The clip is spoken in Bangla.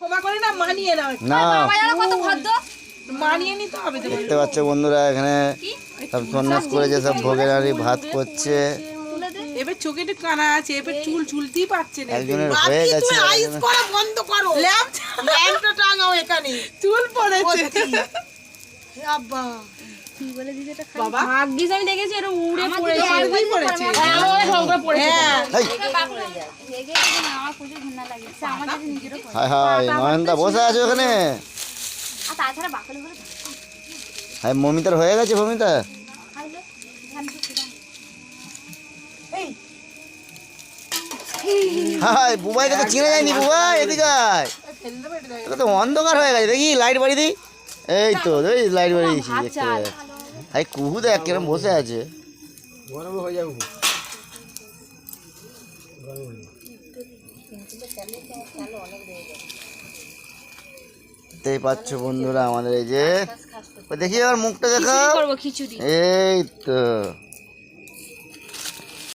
ক্ষমা করে না, মানিয়ে নাও। না কত ভদ্র, মানিয়ে নিতে হবে তো। দেখতে পাচ্ছ বন্ধুরা, এখানে সব সন্ন্যাস করেছে, সব ভোগের হাঁড়ি ভাত করছে। এবার চোখে একটু কানা আছে, এবার চুল চুলতেই পারছে না। একজনের হয়ে গেছে, আইস করা বন্ধ করো, ল্যাম্পটা টাঙাও এখানে, চুল পড়েছে। আব্বা কি বলে দিদি এটা বাবা ভাগ্যিস আমি দেখেছি এরকম উড়ে পড়েছে। মারতেই পড়েছে। আমার সবটা পড়েছে। হ্যাঁ এই, রেগে না, আমার প্রচুর ঘৃণা লাগে আমার যদি নিজেরও করে। হায় হায় নয়নদা বসে আছে ওখানে। আর তাছাড়া বাকলে হলে হায় মমিতার হয়ে গেছে, মমিতা খাইলে ধ্যান করতে দাও। হায় বুবাইকে তো চিনে যায়নি। বুবাই এদিকে আয়, তোকে তো অন্ধকার হয়ে গেছে। দেখি লাইট বাড়ি দিই। এই তো এই লাইট বাড়ি দিয়েছি, দেখতে পাচ্ছি। হাই কুহু দেখ কিরম বসে আছে। দেখতেই পাচ্ছ বন্ধুরা আমাদের এই যে, দেখি এবার মুখটা দেখা। করবো খিচুড়ি। এই তো